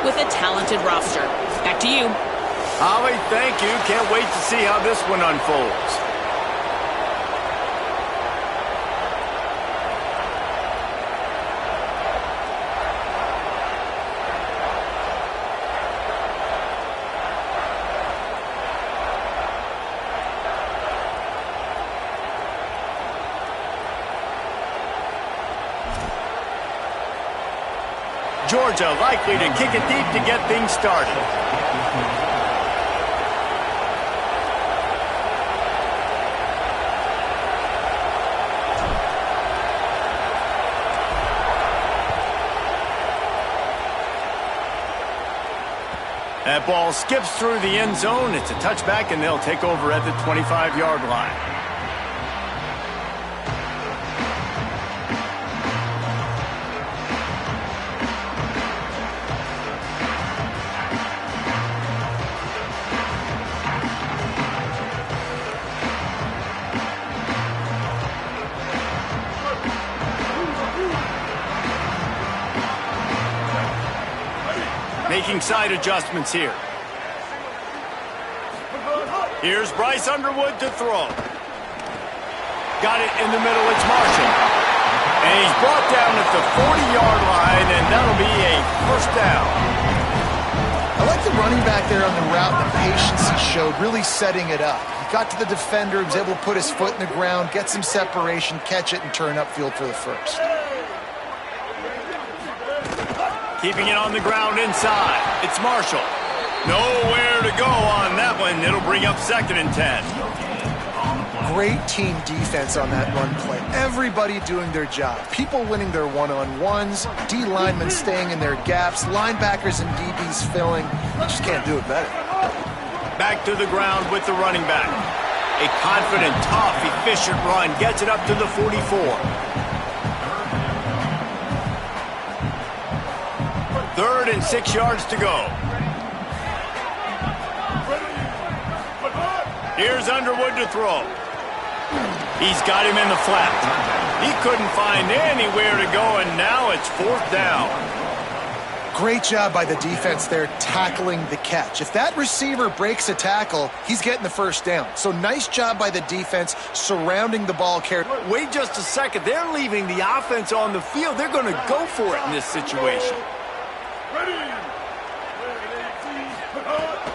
with a talented roster. Back to you. Holly, thank you. Can't wait to see how this one unfolds. Georgia likely to kick it deep to get things started. That ball skips through the end zone. It's a touchback, and they'll take over at the 25-yard line. Making side adjustments here. Here's Bryce Underwood to throw. Got it in the middle, it's Marshall. And he's brought down at the 40-yard line, and that'll be a first down. I like the running back there on the route and the patience he showed, really setting it up. He got to the defender, he was able to put his foot in the ground, get some separation, catch it, and turn upfield for the first. Keeping it on the ground inside. It's Marshall. Nowhere to go on that one. It'll bring up 2nd and 10. Great team defense on that run play. Everybody doing their job. People winning their one-on-ones, D linemen staying in their gaps, linebackers and DBs filling. You just can't do it better. Back to the ground with the running back. A confident, tough, efficient run. Gets it up to the 44. 3rd and 6 yards to go. Here's Underwood to throw. He's got him in the flat. He couldn't find anywhere to go, and now it's 4th down. Great job by the defense there tackling the catch. If that receiver breaks a tackle, he's getting the first down. So nice job by the defense surrounding the ball carrier. Wait just a second. They're leaving the offense on the field. They're going to go for it in this situation.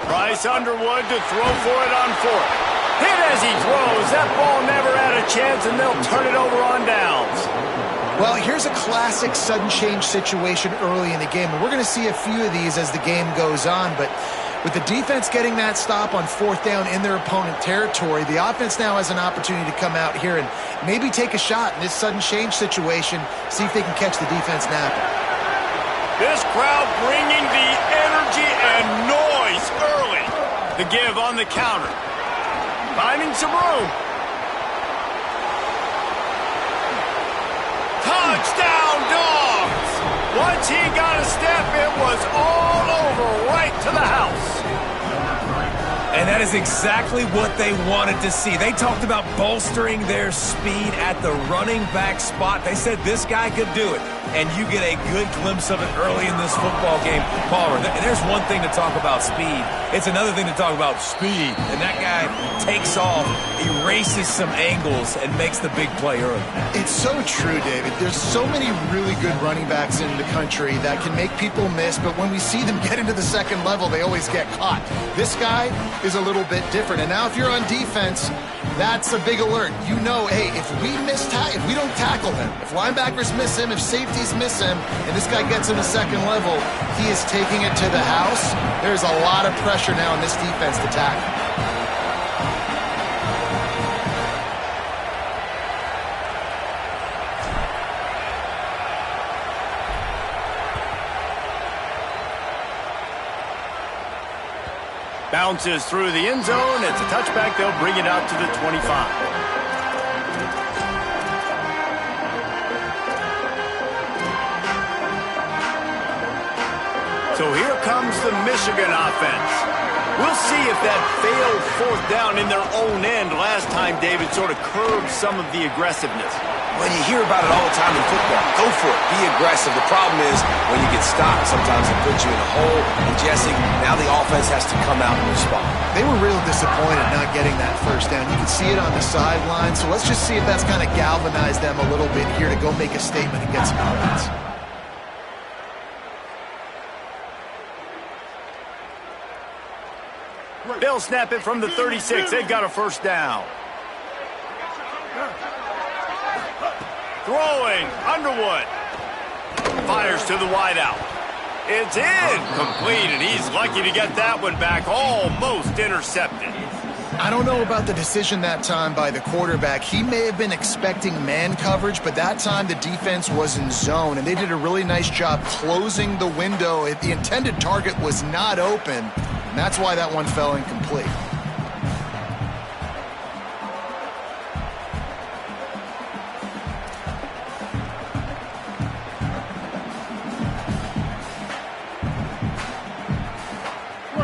Bryce Underwood to throw for it on 4th. Hit as he throws. That ball never had a chance, and they'll turn it over on downs. Well, here's a classic sudden change situation early in the game, and we're going to see a few of these as the game goes on, but with the defense getting that stop on 4th down in their opponent territory, the offense now has an opportunity to come out here and maybe take a shot in this sudden change situation, see if they can catch the defense napping. This crowd bringing the energy and noise early. The give on the counter. Finding some room. Touchdown, Dogs! Once he got a step, it was all over, right to the house. And that is exactly what they wanted to see. They talked about bolstering their speed at the running back spot. They said this guy could do it. And you get a good glimpse of it early in this football game. Palmer, there's one thing to talk about speed. It's another thing to talk about speed. And that guy takes off, erases some angles, and makes the big play early. It's so true, David. There's so many really good running backs in the country that can make people miss, but when we see them get into the second level, they always get caught. This guy is a little bit different. And now if you're on defense, that's a big alert. You know, hey, if we don't tackle him, if linebackers miss him, if safeties miss him, and this guy gets in the second level, he is taking it to the house. There's a lot of pressure now in this defense to tackle. Bounces through the end zone. It's a touchback. They'll bring it out to the 25. So here comes the Michigan offense. We'll see if that failed fourth down in their own end last time, David, sort of curbed some of the aggressiveness. Well, you hear about it all the time in football. Go for it. Be aggressive. The problem is when you get stopped, sometimes it puts you in a hole. And, Jesse, now the offense has to come out and respond. They were real disappointed not getting that first down. You can see it on the sideline. So let's just see if that's kind of galvanized them a little bit here to go make a statement and get some points. They'll snap it from the 36. They've got a first down. Throwing, Underwood. Fires to the wideout. It's incomplete, and he's lucky to get that one back. Almost intercepted. I don't know about the decision that time by the quarterback. He may have been expecting man coverage, but that time the defense was in zone, and they did a really nice job closing the window. The intended target was not open, and that's why that one fell incomplete.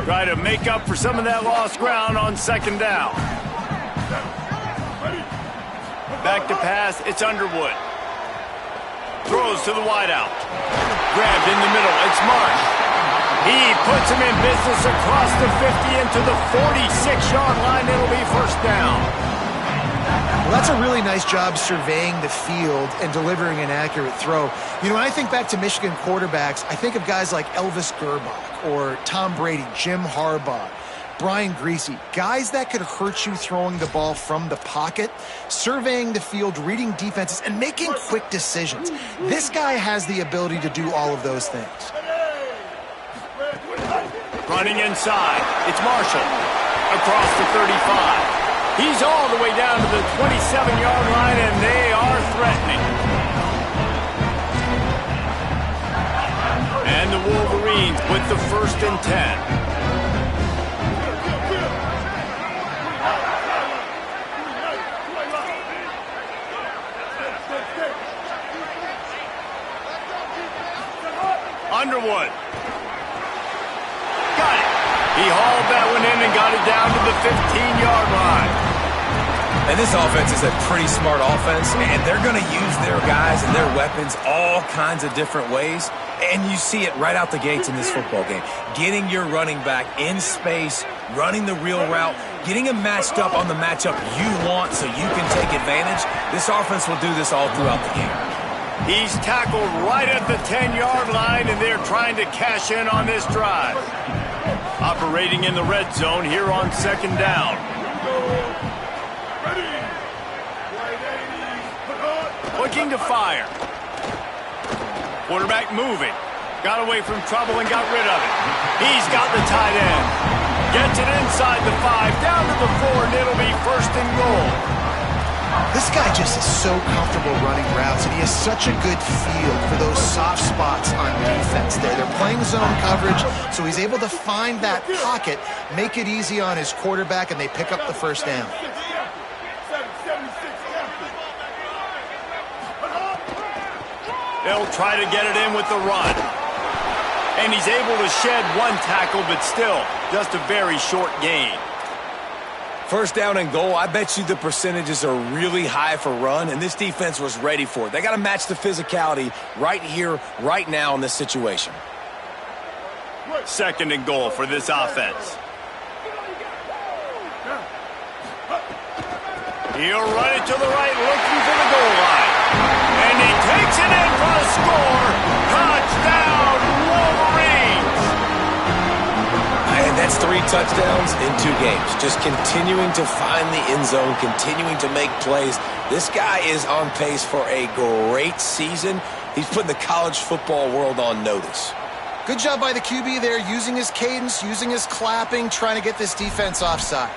Try to make up for some of that lost ground on second down. Back to pass, it's Underwood. Throws to the wideout. Grabbed in the middle, it's Marsh. He puts him in business across the 50 into the 46-yard line. It'll be first down. Well, that's a really nice job surveying the field and delivering an accurate throw. You know, when I think back to Michigan quarterbacks, I think of guys like Elvis Gerbach or Tom Brady, Jim Harbaugh, Brian Griese, guys that could hurt you throwing the ball from the pocket, surveying the field, reading defenses, and making quick decisions. This guy has the ability to do all of those things. Running inside, it's Marshall across the 35. He's all the way down to the 27-yard line, and they are threatening. And the Wolverines with the 1st and 10. Underwood. Got it. He hauled that one in and got it down to the 15-yard line. And this offense is a pretty smart offense, and they're going to use their guys and their weapons all kinds of different ways. And you see it right out the gates in this football game. Getting your running back in space, running the real route, getting him matched up on the matchup you want so you can take advantage. This offense will do this all throughout the game. He's tackled right at the 10-yard line, and they're trying to cash in on this drive. Operating in the red zone here on second down. Looking to fire. Quarterback moving. Got away from trouble and got rid of it. He's got the tight end. Gets it inside the 5, down to the 4, and it'll be 1st and goal. This guy just is so comfortable running routes, and he has such a good feel for those soft spots on defense there. They're playing zone coverage, so he's able to find that pocket, make it easy on his quarterback, and they pick up the first down. They'll try to get it in with the run. And he's able to shed one tackle, but still, just a very short gain. First down and goal, I bet you the percentages are really high for run, and this defense was ready for it. They got to match the physicality right here, right now in this situation. 2nd and goal for this offense. He'll run it to the right, looking for the goal line. And he takes it in for a score. Touchdown, Wolverines! And that's 3 touchdowns in 2 games. Just continuing to find the end zone, continuing to make plays. This guy is on pace for a great season. He's putting the college football world on notice. Good job by the QB there, using his cadence, using his clapping, trying to get this defense offside.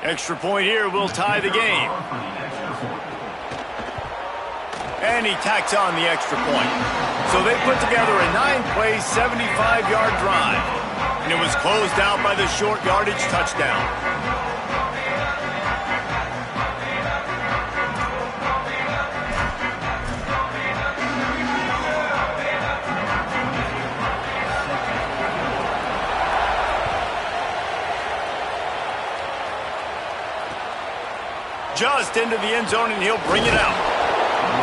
Extra point here will tie the game. And he tacks on the extra point. So they put together a 9-play, 75-yard drive. And it was closed out by the short yardage touchdown. Just into the end zone, and he'll bring it out.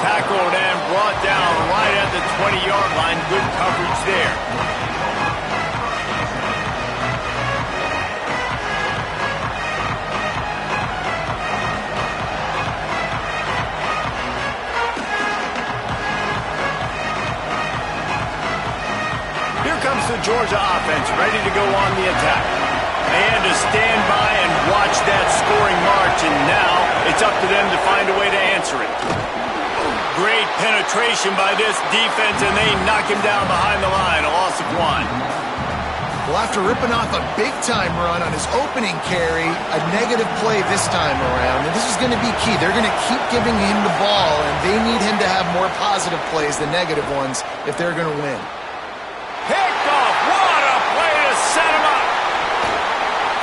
Tackled and brought down right at the 20-yard line. Good coverage there. Here comes the Georgia offense, ready to go on the attack. And to stand by and watch that scoring march, and now it's up to them to find a way to answer it. Great penetration by this defense, and they knock him down behind the line, a loss of 1. Well, after ripping off a big-time run on his opening carry, a negative play this time around, and this is going to be key. They're going to keep giving him the ball, and they need him to have more positive plays than negative ones if they're going to win. Picked off. What a play to set him up.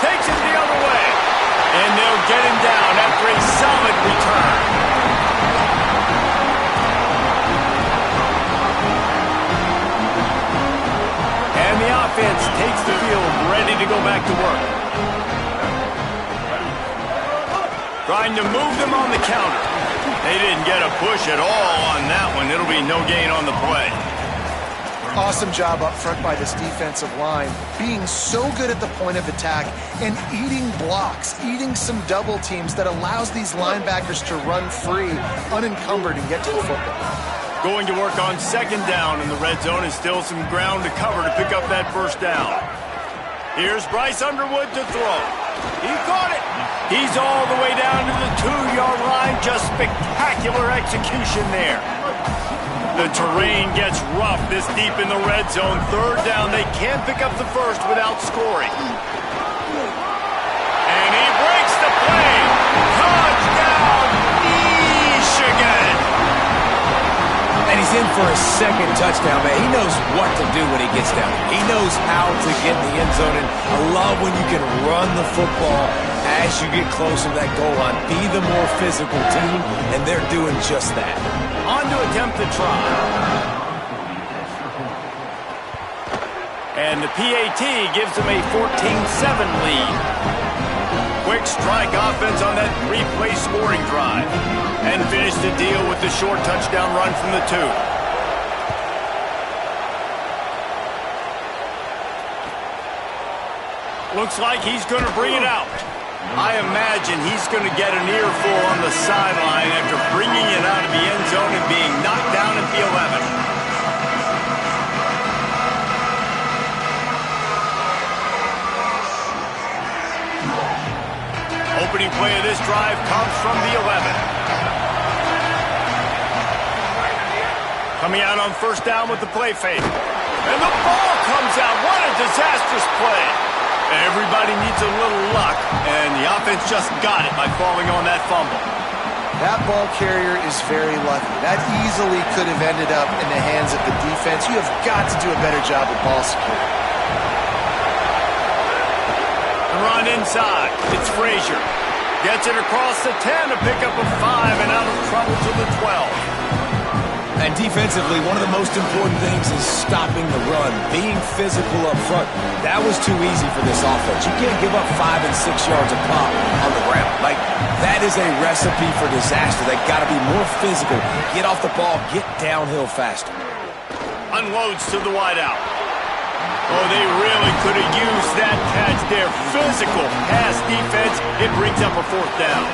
Takes it the other way. And they'll get him down after a solid return. And the offense takes the field, ready to go back to work. Trying to move them on the counter. They didn't get a push at all on that one. It'll be no gain on the play. Awesome job up front by this defensive line, being so good at the point of attack and eating blocks, eating some double teams that allows these linebackers to run free, unencumbered, and get to the football. Going to work on second down in the red zone, and still some ground to cover to pick up that first down. Here's Bryce Underwood to throw. He caught it. He's all the way down to the 2-yard line. Just spectacular execution there. The terrain gets rough this deep in the red zone. Third down, they can't pick up the first without scoring. And he breaks the play. Touchdown, Michigan. And he's in for a second touchdown, man. He knows what to do when he gets down. He knows how to get in the end zone, and I love when you can run the football as you get closer to that goal line. Be the more physical team, and they're doing just that. On to attempt the try. And the PAT gives them a 14-7 lead. Quick strike offense on that 3-play scoring drive. And finish the deal with the short touchdown run from the 2. Looks like he's going to bring it out. I imagine he's going to get an earful on the sideline after bringing it out of the end zone and being knocked down at the 11. Opening play of this drive comes from the 11. Coming out on first down with the play fake. And the ball comes out. What a disastrous play. Everybody needs a little luck, and the offense just got it by falling on that fumble. That ball carrier is very lucky. That easily could have ended up in the hands of the defense. You have got to do a better job of ball security. The run inside. It's Frazier. Gets it across the 10 to pick up a 5 and out of trouble to the 12. And defensively, one of the most important things is stopping the run, being physical up front. That was too easy for this offense. You can't give up 5 and 6 yards a pop on the ground. Like, that is a recipe for disaster. They got to be more physical. Get off the ball, get downhill faster. Unloads to the wideout. Oh, they really could have used that catch there. Physical pass defense. It brings up a fourth down.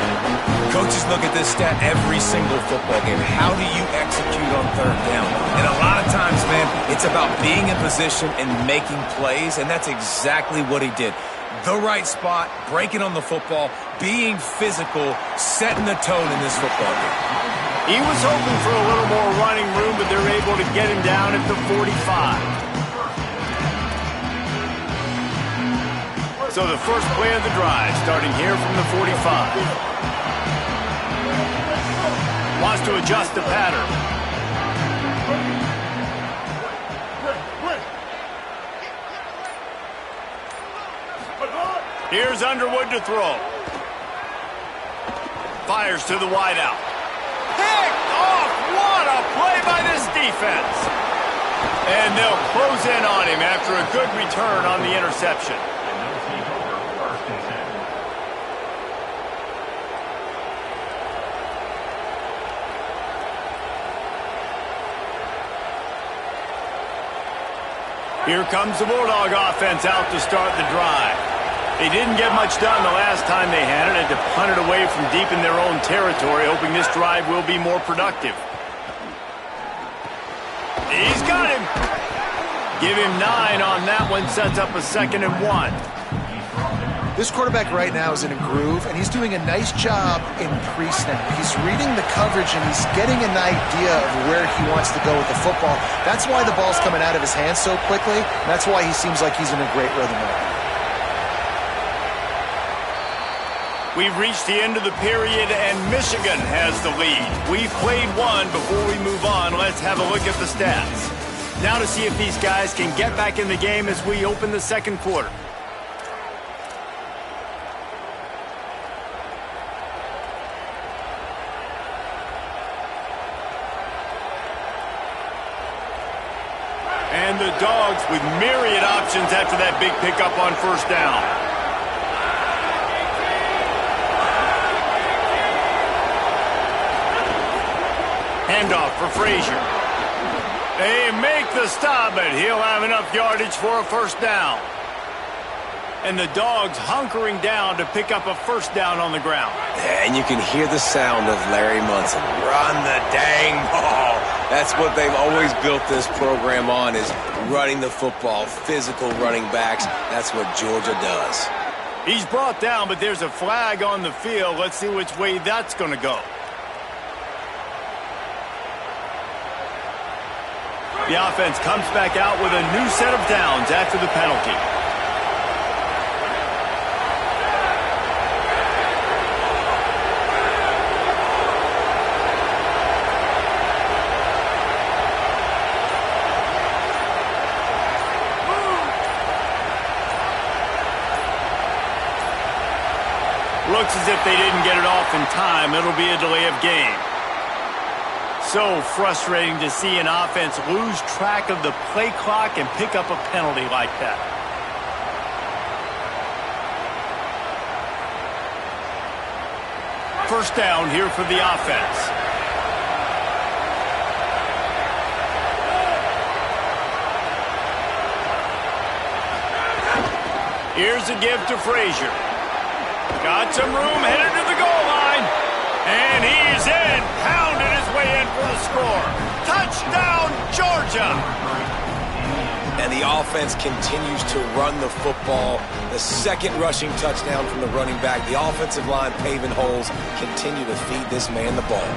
Coaches look at this stat every single football game. How do you execute on third down? And a lot of times, man, it's about being in position and making plays, and that's exactly what he did. The right spot, breaking on the football, being physical, setting the tone in this football game. He was hoping for a little more running room, but they're able to get him down at the 45. So the first play of the drive, starting here from the 45. Wants to adjust the pattern. Here's Underwood to throw. Fires to the wideout. Picked off! What a play by this defense! And they'll close in on him after a good return on the interception. Here comes the Bulldog offense out to start the drive. They didn't get much done the last time they had it. Had to punt it away from deep in their own territory, hoping this drive will be more productive. He's got him. Give him 9 on that one. Sets up a 2nd and 1. This quarterback right now is in a groove, and he's doing a nice job in pre-snap. He's reading the coverage, and he's getting an idea of where he wants to go with the football. That's why the ball's coming out of his hands so quickly, and that's why he seems like he's in a great rhythm right now. We've reached the end of the period, and Michigan has the lead. We've played one. Before we move on, let's have a look at the stats. Now to see if these guys can get back in the game as we open the second quarter. And the Dogs with myriad options after that big pickup on first down. Handoff for Frazier. They make the stop, but he'll have enough yardage for a first down. And the Dogs hunkering down to pick up a first down on the ground. And you can hear the sound of Larry Munson. Run the dang ball. That's what they've always built this program on, is running the football, physical running backs. That's what Georgia does. He's brought down, but there's a flag on the field. Let's see which way that's going to go. The offense comes back out with a new set of downs after the penalty. Looks as if they didn't get it off in time. It'll be a delay of game. So frustrating to see an offense lose track of the play clock and pick up a penalty like that. First down here for the offense. Here's a give to Frazier. Got some room, headed to the goal line. And he's in. Pounded his way in for the score. Touchdown, Georgia. And the offense continues to run the football. The second rushing touchdown from the running back. The offensive line paving holes. Continue to feed this man the ball.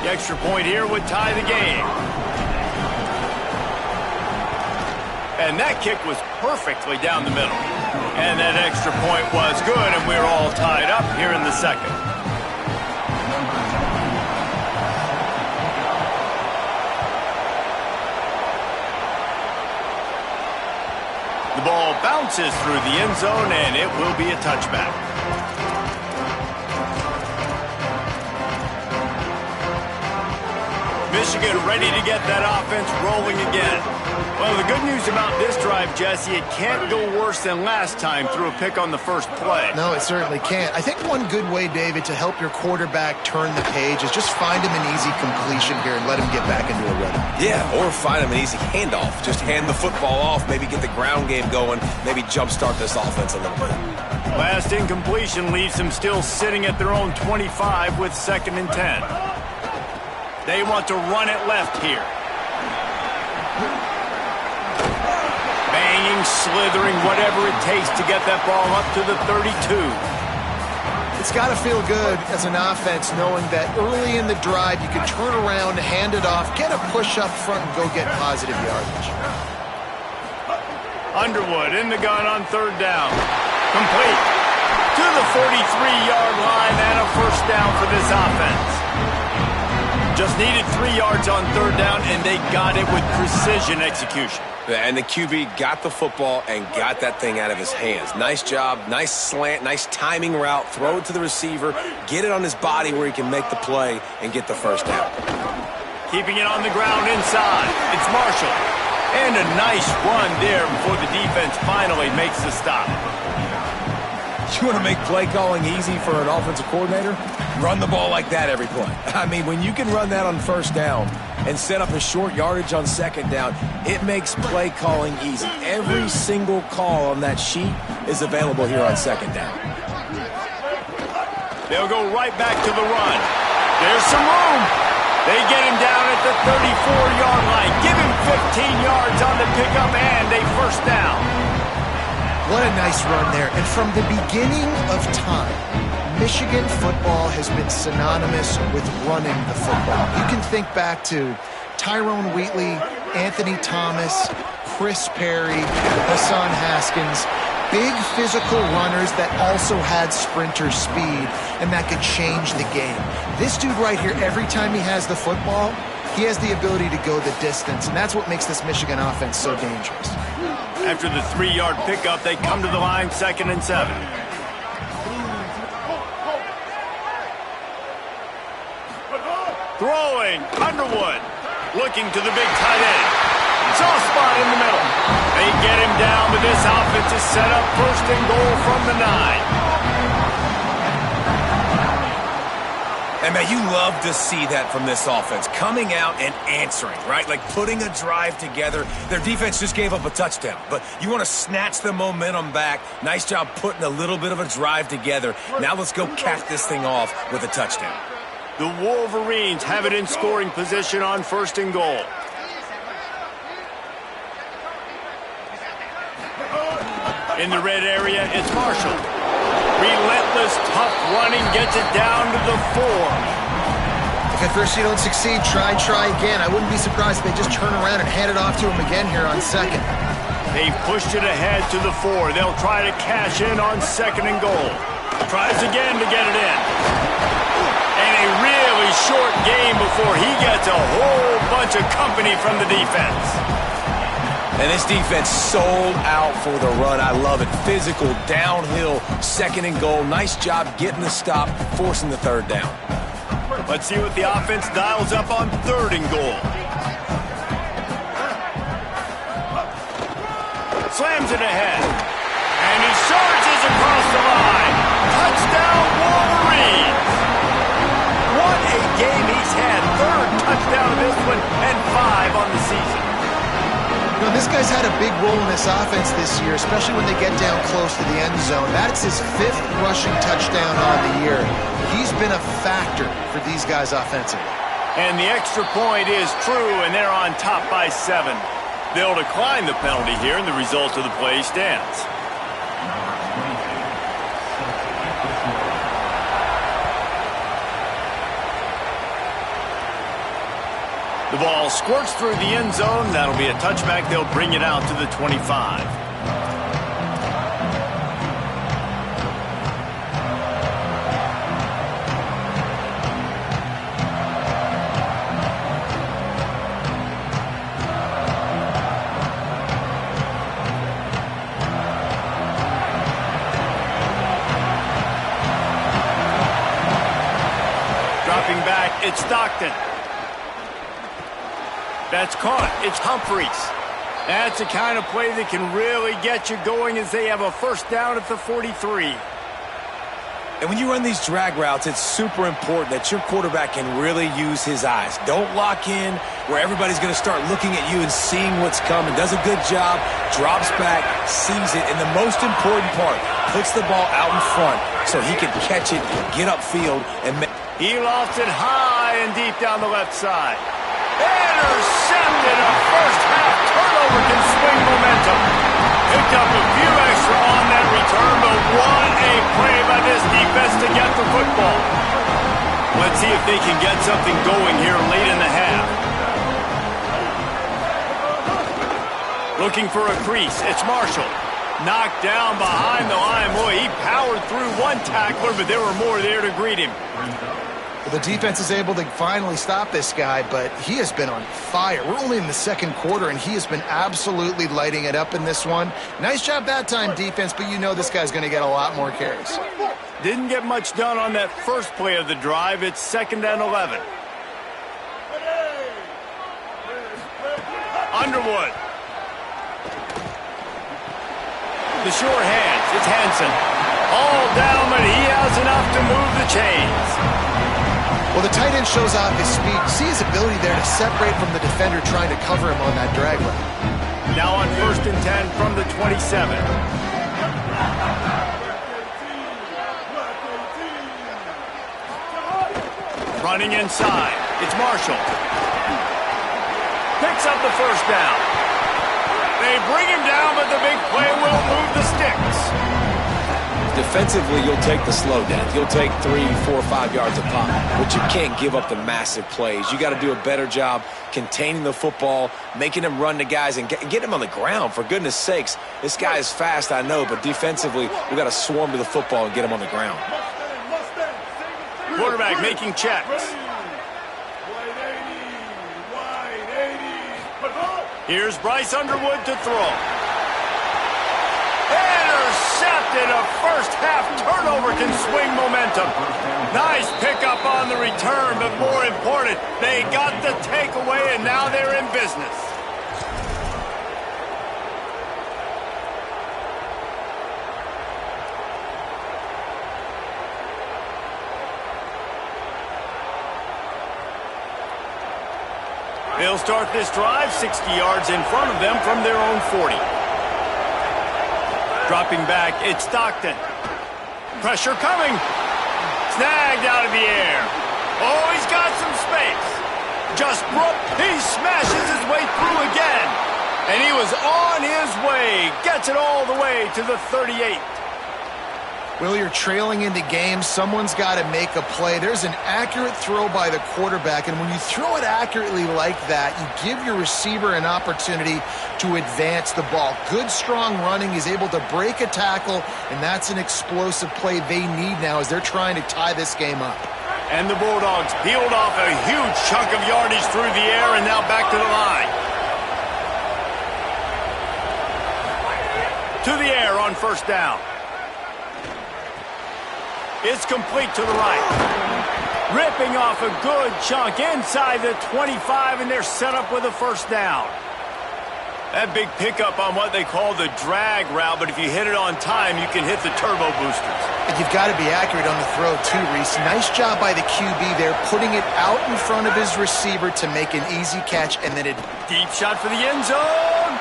The extra point here would tie the game. And that kick was perfectly down the middle. And that extra point was good, and we're all tied up here in the second. The ball bounces through the end zone, and it will be a touchback. Michigan ready to get that offense rolling again. Well, the good news about this drive, Jesse, it can't go worse than last time through a pick on the first play. No, it certainly can't. I think one good way, David, to help your quarterback turn the page is just find him an easy completion here and let him get back into a rhythm. Yeah, or find him an easy handoff. Just hand the football off, maybe get the ground game going, maybe jumpstart this offense a little bit. Last incompletion leaves them still sitting at their own 25 with 2nd and 10. They want to run it left here. Banging, slithering, whatever it takes to get that ball up to the 32. It's got to feel good as an offense knowing that early in the drive you can turn around, hand it off, get a push up front, and go get positive yardage. Underwood in the gun on 3rd down. Complete to the 43-yard line and a first down for this offense. Just needed 3 yards on third down, and they got it with precision execution. And the QB got the football and got that thing out of his hands. Nice job, nice slant, nice timing route. Throw it to the receiver, get it on his body where he can make the play and get the first down. Keeping it on the ground inside. It's Marshall. And a nice run there before the defense finally makes the stop. You want to make play calling easy for an offensive coordinator? Run the ball like that every play. I mean, when you can run that on first down and set up a short yardage on second down, it makes play calling easy. Every single call on that sheet is available here on second down. They'll go right back to the run. There's some room. They get him down at the 34-yard line. Give him 15 yards on the pickup and a first down. What a nice run there. And from the beginning of time, Michigan football has been synonymous with running the football. You can think back to Tyrone Wheatley, Anthony Thomas, Chris Perry, Hassan Haskins. Big physical runners that also had sprinter speed and that could change the game. This dude right here, every time he has the football, he has the ability to go the distance, and that's what makes this Michigan offense so dangerous. After the 3-yard pickup, they come to the line, 2nd and 7. Throwing, Underwood, looking to the big tight end. Soft spot in the middle. They get him down, but this offense is set up 1st and goal from the 9. And, man, you love to see that from this offense, coming out and answering, right? Like putting a drive together. Their defense just gave up a touchdown, but you want to snatch the momentum back. Nice job putting a little bit of a drive together. Now let's go cap this thing off with a touchdown. The Wolverines have it in scoring position on 1st and goal. In the red area, it's Marshall. Relentless, tough running, gets it down to the 4. If at first you don't succeed, try again. I wouldn't be surprised if they just turn around and hand it off to him again here on 2nd. They've pushed it ahead to the 4. They'll try to cash in on 2nd and goal. Tries again to get it in. And a really short game before he gets a whole bunch of company from the defense. And this defense sold out for the run. I love it. Physical, downhill, 2nd and goal. Nice job getting the stop, forcing the 3rd down. Let's see what the offense dials up on 3rd and goal. Slams it ahead. And he charges across the line. Touchdown, Wolverines. What a game he's had. 3rd touchdown of this one and 5 on the season. You know, this guy's had a big role in this offense this year, especially when they get down close to the end zone. That's his 5th rushing touchdown on the year. He's been a factor for these guys offensively. And the extra point is true, and they're on top by 7. They'll decline the penalty here, and the result of the play stands. The ball squirts through the end zone. That'll be a touchback. They'll bring it out to the 25. Dropping back, it's Stockton. That's caught. It's Humphreys. That's the kind of play that can really get you going as they have a 1st down at the 43. And when you run these drag routes, it's super important that your quarterback can really use his eyes. Don't lock in where everybody's going to start looking at you and seeing what's coming. Does a good job, drops back, sees it, and the most important part, puts the ball out in front so he can catch it, get upfield, and he lofts it high and deep down the left side. Intercepted. A 1st half turnover can swing momentum. Picked up a few extra on that return, but what a play by this defense to get the football. Let's see if they can get something going here late in the half. Looking for a crease. It's Marshall. Knocked down behind the line. Boy, he powered through one tackler, but there were more there to greet him. Well, the defense is able to finally stop this guy, but he has been on fire. We're only in the second quarter, and he has been absolutely lighting it up in this one. Nice job that time, defense, but you know this guy's going to get a lot more carries. Didn't get much done on that first play of the drive. It's 2nd and 11. Underwood. The sure hands. It's Hansen. All down, but he has enough to move the chains. Well, the tight end shows off his speed. See his ability there to separate from the defender trying to cover him on that drag route. Now on 1st and 10 from the 27. Running inside. It's Marshall. Picks up the first down. They bring him down, but the big play will move the sticks. Defensively, you'll take the slow down. You'll take 3, 4, 5 yards a pop, but you can't give up the massive plays. You got to do a better job containing the football, making him run to guys, and get him on the ground. For goodness sakes, this guy is fast, I know, but defensively, we got to swarm to the football and get him on the ground. Quarterback making checks. Here's Bryce Underwood to throw. Intercepted. A first-half turnover can swing momentum. Nice pickup on the return, but more important, they got the takeaway, and now they're in business. They'll start this drive 60 yards in front of them from their own 40. Dropping back, it's Stockton. Pressure coming. Snagged out of the air. Oh, he's got some space. Just broke. He smashes his way through again. And he was on his way. Gets it all the way to the 38. Will, you're trailing into games. Someone's got to make a play. There's an accurate throw by the quarterback, and when you throw it accurately like that, you give your receiver an opportunity to advance the ball. Good, strong running. He's able to break a tackle, and that's an explosive play they need now as they're trying to tie this game up. And the Bulldogs peeled off a huge chunk of yardage through the air and now back to the line. To the air on first down. It's complete to the right. Ripping off a good chunk inside the 25, and they're set up with a first down. That big pickup on what they call the drag route, but if you hit it on time, you can hit the turbo boosters. And you've got to be accurate on the throw, too, Reese. Nice job by the QB there, putting it out in front of his receiver to make an easy catch, and then a deep shot for the end zone.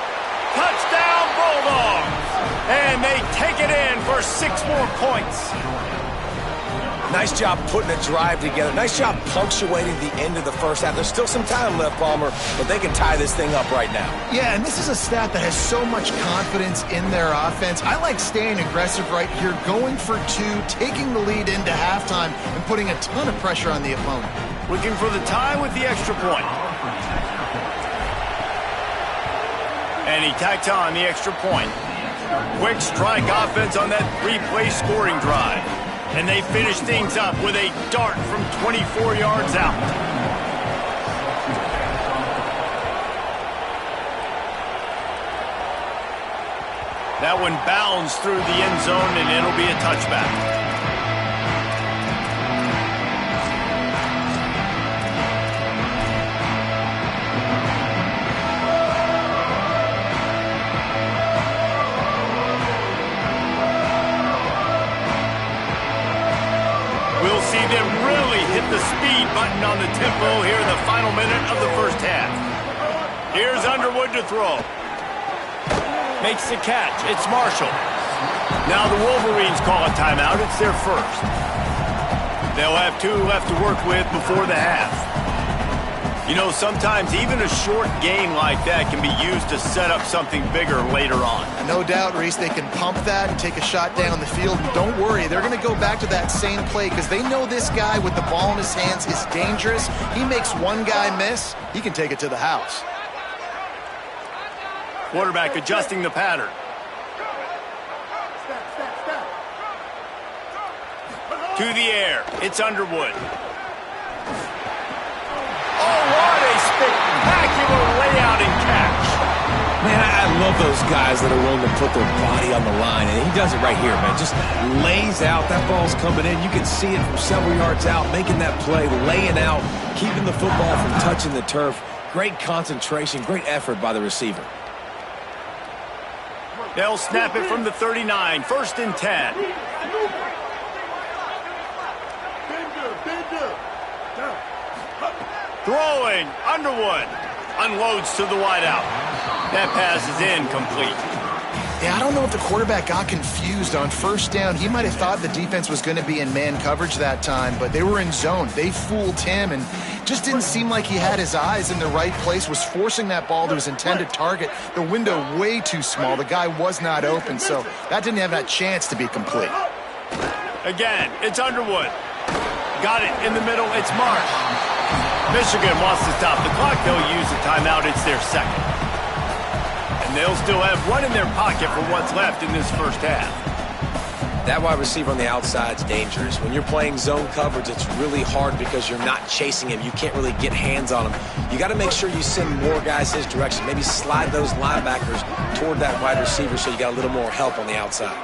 Touchdown, Bulldogs! And they take it in for 6 more points. Nice job putting a drive together. Nice job punctuating the end of the first half. There's still some time left, Palmer, but they can tie this thing up right now. Yeah, and this is a stat that has so much confidence in their offense. I like staying aggressive right here, going for 2, taking the lead into halftime, and putting a ton of pressure on the opponent. Looking for the tie with the extra point. And he tacked on the extra point. Quick strike offense on that 3-play scoring drive. And they finish things up with a dart from 24 yards out. That one bounds through the end zone, and it'll be a touchback. We'll see them really hit the speed button on the tempo here in the final minute of the first half. Here's Underwood to throw. Makes the catch. It's Marshall. Now the Wolverines call a timeout. It's their first. They'll have 2 left to work with before the half. You know, sometimes even a short game like that can be used to set up something bigger later on. No doubt, Reese, they can pump that and take a shot down the field. And don't worry, they're going to go back to that same play because they know this guy with the ball in his hands is dangerous. He makes one guy miss, he can take it to the house. Quarterback adjusting the pattern. To the air. It's Underwood. love those guys that are willing to put their body on the line, and he does it right here, man. Just lays out. That ball's coming in. You can see it from several yards out, making that play, laying out, keeping the football from touching the turf. Great concentration, great effort by the receiver. They'll snap it from the 39, 1st and 10. Throwing, Underwood unloads to the wideout. That pass is incomplete. Yeah, I don't know if the quarterback got confused on 1st down. He might have thought the defense was going to be in man coverage that time, but they were in zone. They fooled him and just didn't seem like he had his eyes in the right place, was forcing that ball to his intended target. The window way too small. The guy was not open, so that didn't have that chance to be complete. Again, it's Underwood. Got it in the middle. It's Marsh. Michigan wants to stop the clock. They'll use a timeout. It's their second. And they'll still have one in their pocket for what's left in this first half. That wide receiver on the outside is dangerous. When you're playing zone coverage, it's really hard because you're not chasing him. You can't really get hands on him. You got to make sure you send more guys his direction. Maybe slide those linebackers toward that wide receiver so you got a little more help on the outside.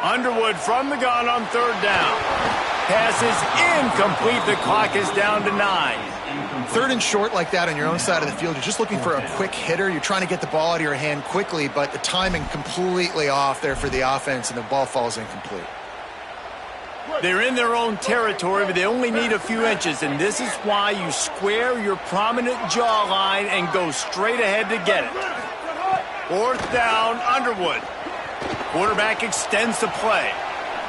Underwood from the gun on 3rd down. Pass is incomplete. The clock is down to 9. 3rd and short like that on your own side of the field, you're just looking for a quick hitter. You're trying to get the ball out of your hand quickly, but the timing completely off there for the offense, and the ball falls incomplete. They're in their own territory, but they only need a few inches, and this is why you square your prominent jawline and go straight ahead to get it. 4th down, Underwood. Quarterback extends the play.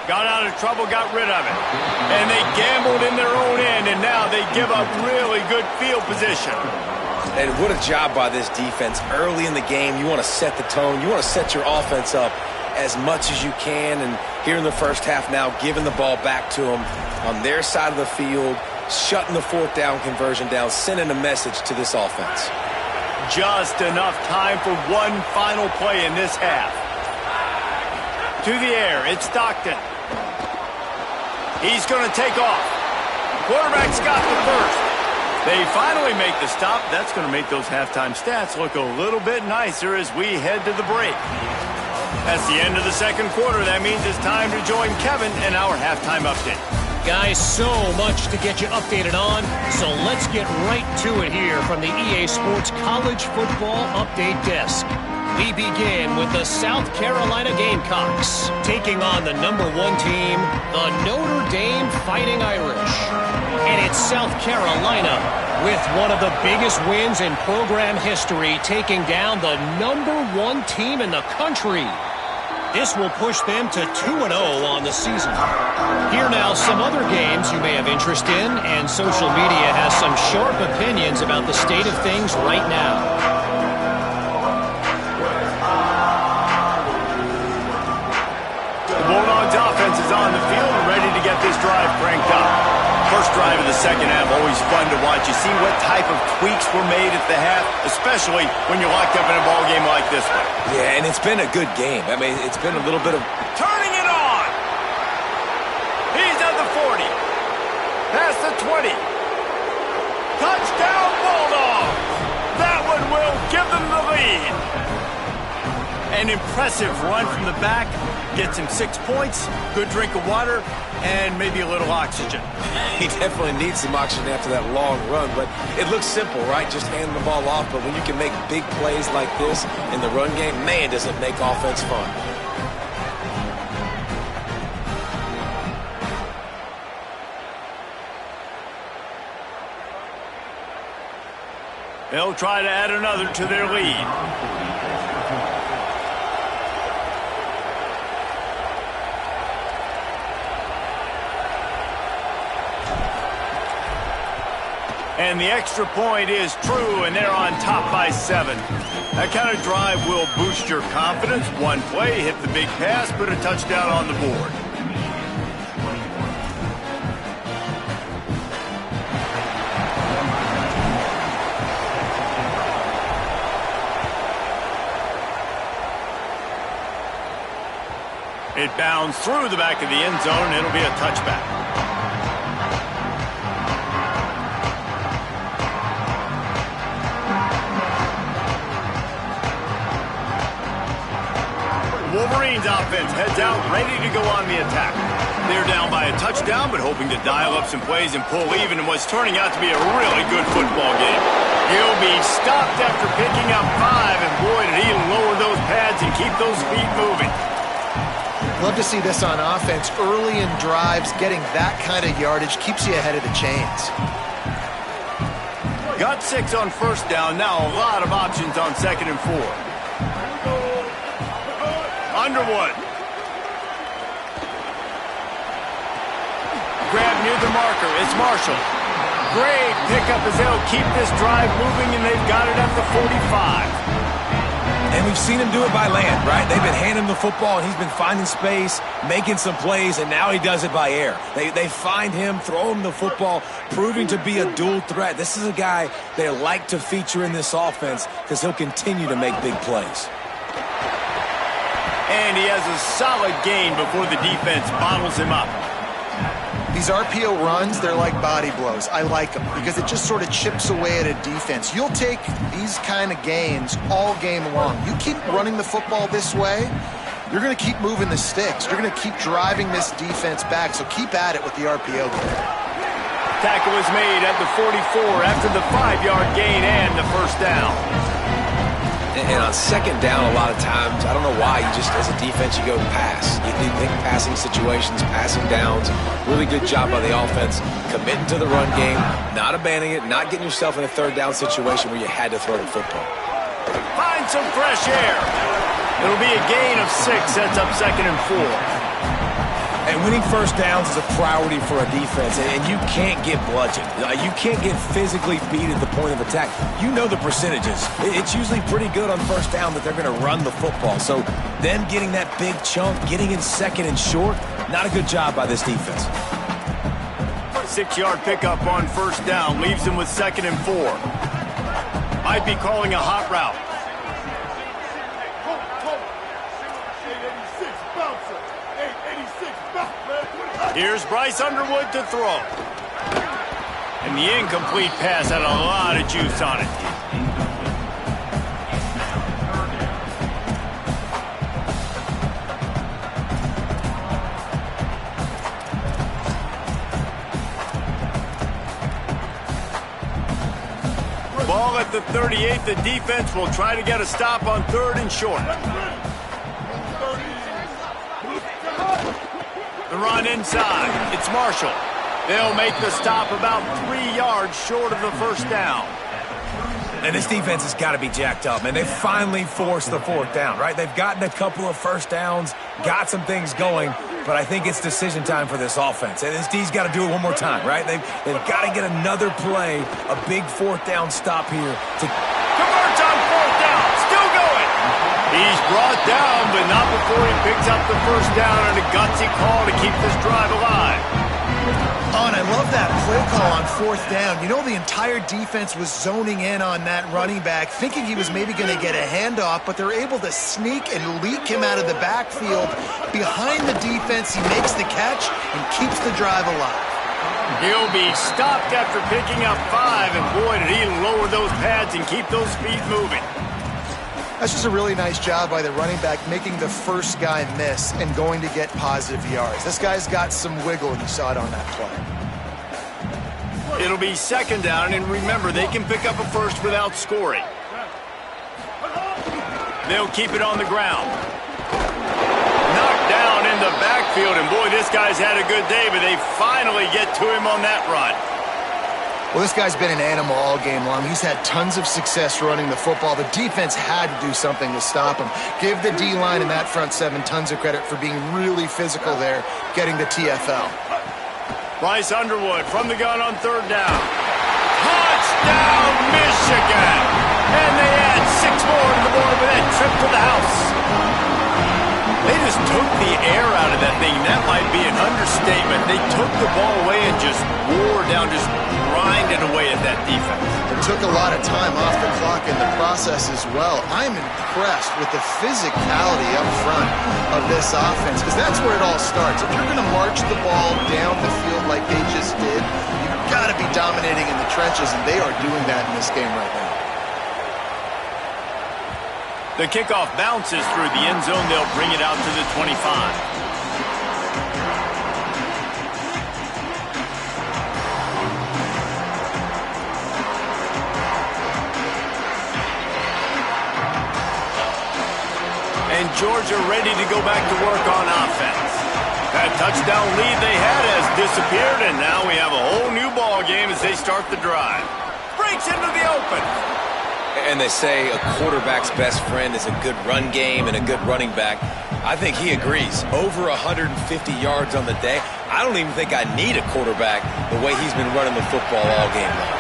Got out of trouble, got rid of it. And they gambled in their own end, and now they give up really good field position. And what a job by this defense. Early in the game, you want to set the tone. You want to set your offense up as much as you can. And here in the first half now, giving the ball back to them on their side of the field, shutting the 4th down conversion down, sending a message to this offense. Just enough time for one final play in this half. To the air, it's Stockton. He's going to take off. Quarterback's got the first. They finally make the stop. That's going to make those halftime stats look a little bit nicer as we head to the break. That's the end of the second quarter. That means it's time to join Kevin in our halftime update. Guys, so much to get you updated on, so let's get right to it here from the EA Sports College Football Update Desk. We begin with the South Carolina Gamecocks taking on the #1 team, the Notre Dame Fighting Irish. And it's South Carolina with one of the biggest wins in program history, taking down the #1 team in the country. This will push them to 2-0 on the season. Here now, some other games you may have interest in, and social media has some sharp opinions about the state of things right now. Bulldogs offense is on the field and ready to get this drive cranked up. First drive of the second half, always fun to watch. You see what type of tweaks were made at the half, especially when you're locked up in a ball game like this one. Yeah, and it's been a good game. I mean, it's been a little bit of... Turning it on! He's at the 40. Past the 20. Touchdown Bulldogs! That one will give them the lead. An impressive run from the back. Gets him 6 points, good drink of water, and maybe a little oxygen. He definitely needs some oxygen after that long run, but it looks simple, right? Just hand the ball off, but when you can make big plays like this in the run game, man, does it make offense fun. They'll try to add another to their lead. And the extra point is true, and they're on top by 7. That kind of drive will boost your confidence. One play, hit the big pass, put a touchdown on the board. It bounds through the back of the end zone. It'll be a touchback. Wolverines offense heads out, ready to go on the attack. They're down by a touchdown, but hoping to dial up some plays and pull even in what's turning out to be a really good football game. He'll be stopped after picking up 5, and boy, did he lower those pads and keep those feet moving. Love to see this on offense. Early in drives, getting that kind of yardage keeps you ahead of the chains. Got 6 on first down. Now a lot of options on 2nd and 4. Underwood. Grab near the marker. It's Marshall. Great pickup as they'll keep this drive moving, and they've got it at the 45. And we've seen him do it by land, right? They've been handing him the football, and he's been finding space, making some plays, and now he does it by air. They find him, throw him the football, proving to be a dual threat. This is a guy they like to feature in this offense because he'll continue to make big plays. And he has a solid gain before the defense bottles him up. These RPO runs, they're like body blows. I like them because it just sort of chips away at a defense. You'll take these kind of gains all game long. You keep running the football this way, you're going to keep moving the sticks. You're going to keep driving this defense back, so keep at it with the RPO. Tackle is made at the 44 after the 5-yard gain and the first down. And on 2nd down, a lot of times, I don't know why, you just, as a defense, you go pass. You think passing situations, passing downs. Really good job by the offense, committing to the run game, not abandoning it, not getting yourself in a 3rd down situation where you had to throw the football. Find some fresh air. It'll be a gain of 6, sets up 2nd and 4. And winning first downs is a priority for a defense, and you can't get bludgeoned. You can't get physically beat at the point of attack. You know the percentages. It's usually pretty good on first down that they're going to run the football. So them getting that big chunk, getting in 2nd and short, not a good job by this defense. 6-yard pickup on first down leaves them with 2nd and 4. Might be calling a hot route. Here's Bryce Underwood to throw. And the incomplete pass had a lot of juice on it. Ball at the 38. The defense will try to get a stop on 3rd and short. The run inside. It's Marshall. They'll make the stop about 3 yards short of the first down. And this defense has got to be jacked up, man. They finally forced the 4th down, right? They've gotten a couple of first downs, got some things going, but I think it's decision time for this offense. And this D's got to do it one more time, right? They've got to get another play, a big 4th down stop here to converts on 4th down. Still going. He's brought down, but not before he picks up the first down on a gutsy call to keep this drive alive. Oh, and I love that play call on 4th down. You know, the entire defense was zoning in on that running back, thinking he was maybe going to get a handoff, but they're able to sneak and leak him out of the backfield. Behind the defense, he makes the catch and keeps the drive alive. He'll be stopped after picking up 5, and boy, did he lower those pads and keep those feet moving. That's just a really nice job by the running back, making the first guy miss and going to get positive yards. This guy's got some wiggle, and you saw it on that play. It'll be 2nd down, and remember, they can pick up a first without scoring. They'll keep it on the ground. Knocked down in the backfield, and boy, this guy's had a good day, but they finally get to him on that run. Well, this guy's been an animal all game long. He's had tons of success running the football. The defense had to do something to stop him. Give the D-line and that front 7 tons of credit for being really physical there, getting the TFL. Bryce Underwood from the gun on 3rd down. Touchdown, Michigan! And they add 6 more to the board with that trip to the house. They just took the air out of that thing. That might be an understatement. They took the ball away and just wore down, just grinded away at that defense. It took a lot of time off the clock in the process as well. I'm impressed with the physicality up front of this offense, because that's where it all starts. If you're going to march the ball down the field like they just did, you've got to be dominating in the trenches, and they are doing that in this game right now. The kickoff bounces through the end zone. They'll bring it out to the 25. And Georgia ready to go back to work on offense. That touchdown lead they had has disappeared, and now we have a whole new ball game as they start the drive. Breaks into the open. And they say a quarterback's best friend is a good run game and a good running back. I think he agrees. Over 150 yards on the day. I don't even think I need a quarterback the way he's been running the football all game long.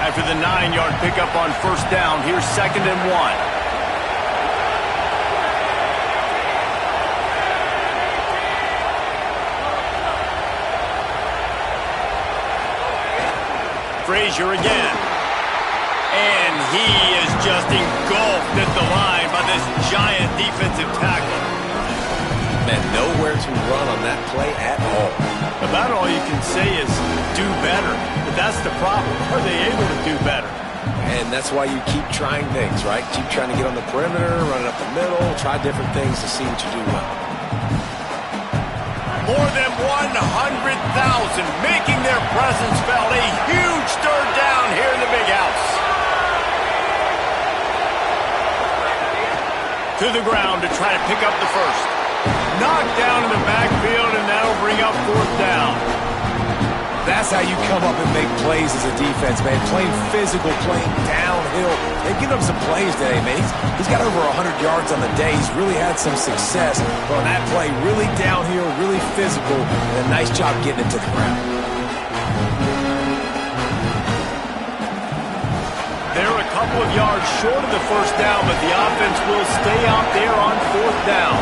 After the 9-yard pickup on first down, here's 2nd and 1. Frazier again. And he is just engulfed at the line by this giant defensive tackle. Man, nowhere to run on that play at all. About all you can say is do better. But that's the problem. Are they able to do better? And that's why you keep trying things, right? Keep trying to get on the perimeter, run it up the middle, try different things to see what you do well. More than 100,000 making their presence felt. A huge third down here in the big house. To the ground to try to pick up the first. Knocked down in the backfield, and that'll bring up 4th down. That's how you come up and make plays as a defense, man. Playing physical, playing downhill. They've given him some plays today, man. He's got over 100 yards on the day. He's really had some success on that play. Really downhill, really physical, and a nice job getting it to the ground. They're a couple of yards short of the first down, but the offense will stay out there on 4th down.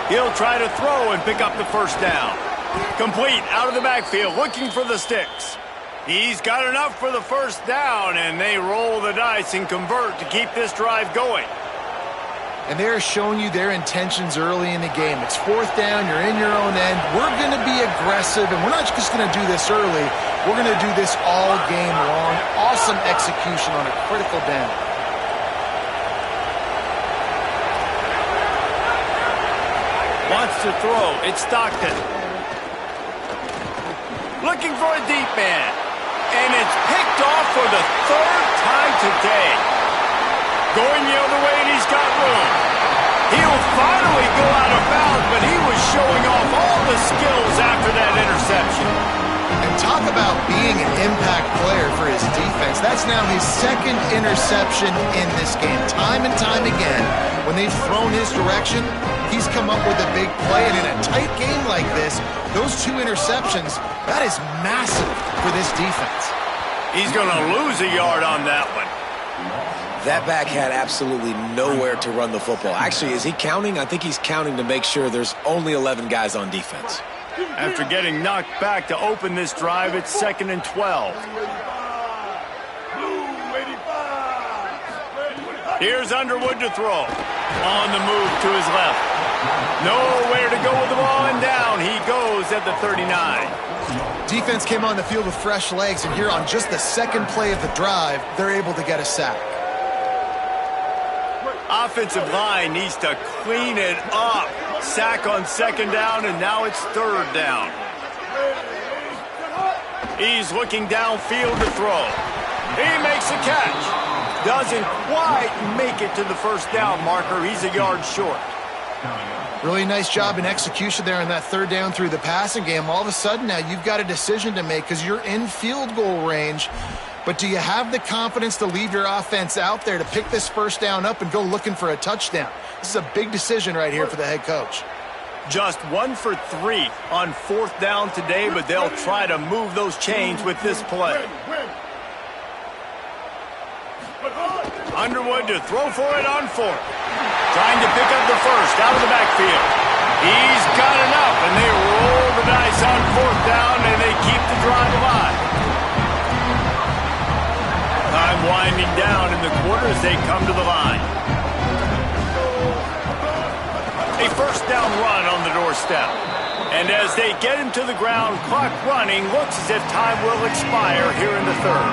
He'll try to throw and pick up the first down. Complete out of the backfield, looking for the sticks. He's got enough for the first down, and they roll the dice and convert to keep this drive going. And they're showing you their intentions early in the game. It's 4th down, you're in your own end. We're going to be aggressive, and we're not just going to do this early. We're going to do this all game long. Awesome execution on a critical down. Wants to throw. It's Stockton. Looking for a deep man. And it's picked off for the 3rd time today. Going the other way, and he's got room. He'll finally go out of bounds, but he was showing off all the skills after that interception. And talk about being an impact player for his defense. That's now his 2nd interception in this game. Time and time again, when they've thrown his direction, he's come up with a big play. And in a tight game like this, those 2 interceptions, that is massive for this defense. He's going to lose a yard on that one. That back had absolutely nowhere to run the football. Actually, is he counting? I think he's counting to make sure there's only 11 guys on defense. After getting knocked back to open this drive, it's 2nd and 12. Here's Underwood to throw. On the move to his left. Nowhere to go with the ball, and down he goes at the 39. Defense came on the field with fresh legs, and here on just the 2nd play of the drive, they're able to get a sack. Offensive line needs to clean it up. Sack on 2nd down, and now it's 3rd down. He's looking downfield to throw. He makes a catch. Doesn't quite make it to the first down marker. He's a yard short. Really nice job in execution there on that 3rd down through the passing game. All of a sudden now you've got a decision to make because you're in field goal range. But do you have the confidence to leave your offense out there to pick this first down up and go looking for a touchdown? This is a big decision right here for the head coach. Just 1 for 3 on 4th down today, but they'll try to move those chains with this play. Underwood to throw for it on 4th. Trying to pick up the first out of the backfield. He's got enough, and they roll the dice on 4th down, and they keep the drive alive. Time winding down in the quarter as they come to the line. A first down run on the doorstep. And as they get him to the ground, clock running, looks as if time will expire here in the third.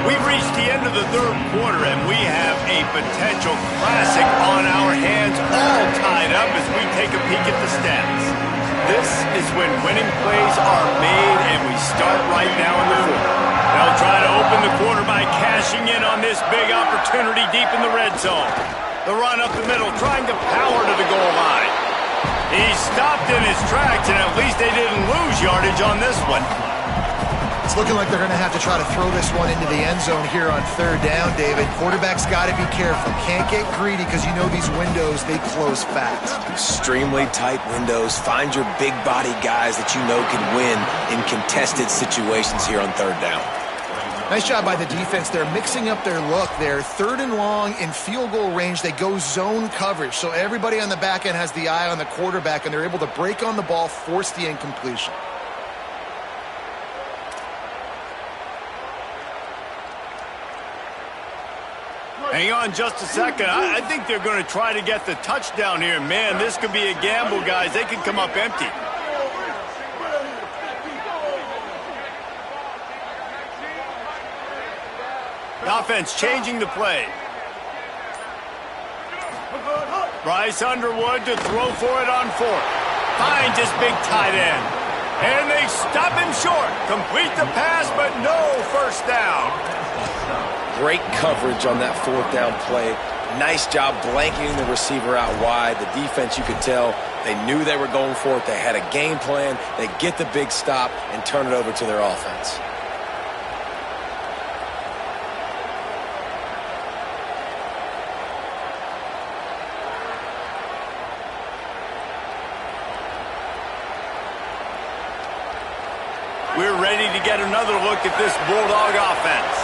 We've reached the end of the third quarter, and we have a potential classic on our hands, all tied up as we take a peek at the stats. This is when winning plays are made, and we start right now in the fourth. They'll try to open the quarter by cashing in on this big opportunity deep in the red zone. The run up the middle, trying to power to the goal line. He stopped in his tracks, and at least they didn't lose yardage on this one. It's looking like they're going to have to try to throw this one into the end zone here on third down, David. Quarterback's got to be careful. Can't get greedy because you know these windows, they close fast. Extremely tight windows. Find your big body guys that you know can win in contested situations here on third down. Nice job by the defense. They're mixing up their look. They're third and long in field goal range. They go zone coverage. So everybody on the back end has the eye on the quarterback, and they're able to break on the ball, force the incompletion. Hang on just a second. I think they're going to try to get the touchdown here. Man, this could be a gamble, guys. They could come up empty. The offense changing the play. Bryce Underwood to throw for it on fourth. Finds his big tight end. And they stop him short. Complete the pass, but no first down. Great coverage on that fourth down play. Nice job blanketing the receiver out wide. The defense, you could tell, they knew they were going for it. They had a game plan. They get the big stop and turn it over to their offense. We're ready to get another look at this Bulldog offense.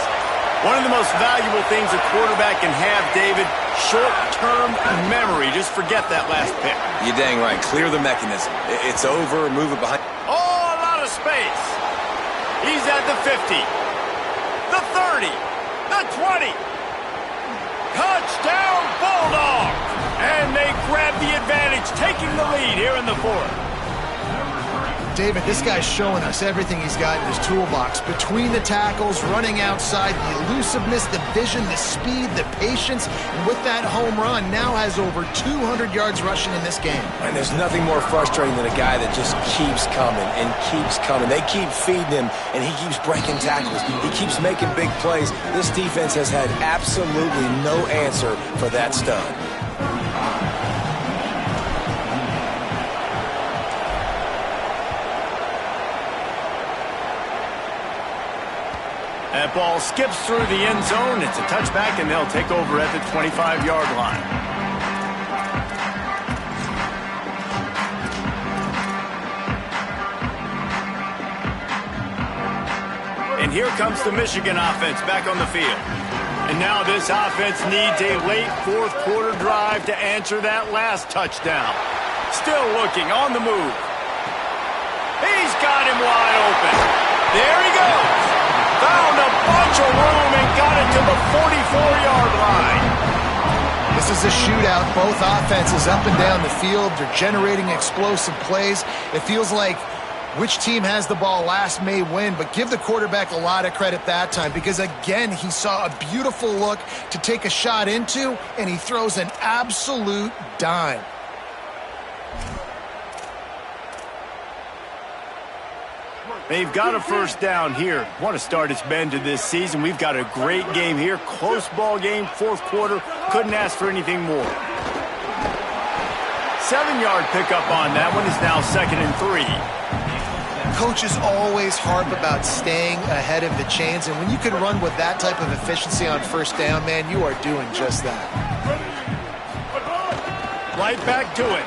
One of the most valuable things a quarterback can have, David, short-term memory. Just forget that last pick. You're dang right. Clear the mechanism. It's over. Move it behind. Oh, a lot of space. He's at the 50, the 30, the 20. Touchdown, Bulldogs! And they grab the advantage, taking the lead here in the fourth. David, this guy's showing us everything he's got in his toolbox. Between the tackles, running outside, the elusiveness, the vision, the speed, the patience. And with that home run, now has over 200 yards rushing in this game. And there's nothing more frustrating than a guy that just keeps coming and keeps coming. They keep feeding him, and he keeps breaking tackles. He keeps making big plays. This defense has had absolutely no answer for that stud. That ball skips through the end zone. It's a touchback, and they'll take over at the 25-yard line. And here comes the Michigan offense back on the field. And now this offense needs a late fourth quarter drive to answer that last touchdown. Still looking, on the move. He's got him wide open. There he goes. Found a bunch of room and got it to the 44-yard line. This is a shootout. Both offenses up and down the field. They're generating explosive plays. It feels like which team has the ball last may win, but give the quarterback a lot of credit that time because, again, he saw a beautiful look to take a shot into, and he throws an absolute dime. They've got a first down here. What a start it's been to this season. We've got a great game here. Close ball game, fourth quarter. Couldn't ask for anything more. 7-yard pickup on that one is now 2nd and 3. Coaches always harp about staying ahead of the chains, and when you can run with that type of efficiency on first down, man, you are doing just that. Right back to it.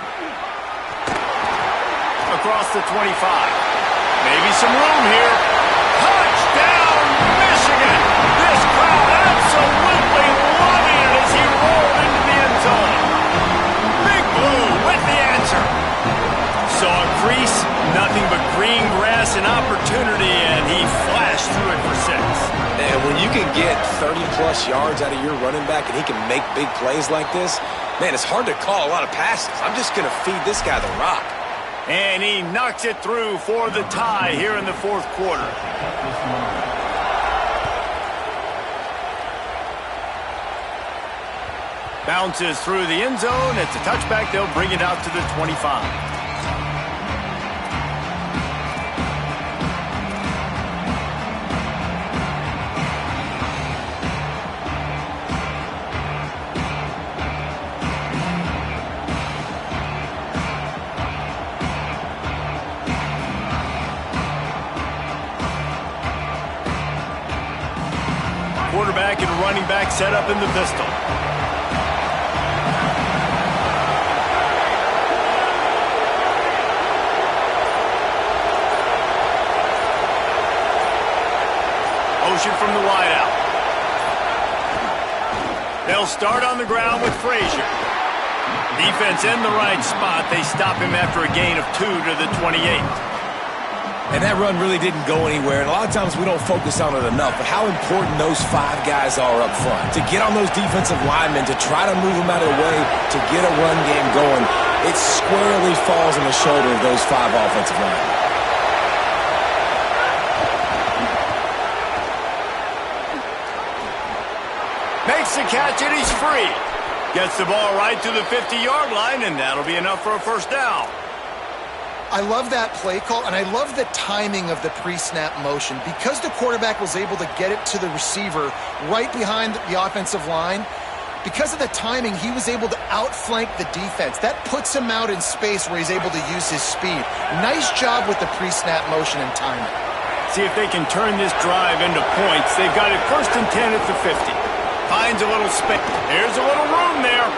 Across the 25. Maybe some room here. Touchdown, Michigan! This crowd absolutely loving it as he rolled into the end zone. Big Blue with the answer. Saw a crease, nothing but green grass and opportunity, and he flashed through it for 6. And when you can get 30-plus yards out of your running back and he can make big plays like this, man, it's hard to call a lot of passes. I'm just going to feed this guy the rock. And he knocks it through for the tie here in the fourth quarter. Bounces through the end zone. It's a touchback. They'll bring it out to the 25. Quarterback and running back set up in the pistol. Motion from the wideout. They'll start on the ground with Frazier. Defense in the right spot. They stop him after a gain of 2 to the 28. And that run really didn't go anywhere. And a lot of times we don't focus on it enough, but how important those 5 guys are up front. To get on those defensive linemen, to try to move them out of the way, to get a run game going, it squarely falls on the shoulder of those 5 offensive linemen. Makes the catch and he's free. Gets the ball right to the 50-yard line, and that'll be enough for a first down. I love that play call, and I love the timing of the pre-snap motion. Because the quarterback was able to get it to the receiver right behind the offensive line, because of the timing, he was able to outflank the defense. That puts him out in space where he's able to use his speed. Nice job with the pre-snap motion and timing. See if they can turn this drive into points. They've got it 1st and 10 at the 50. Finds a little space. There's a little room there.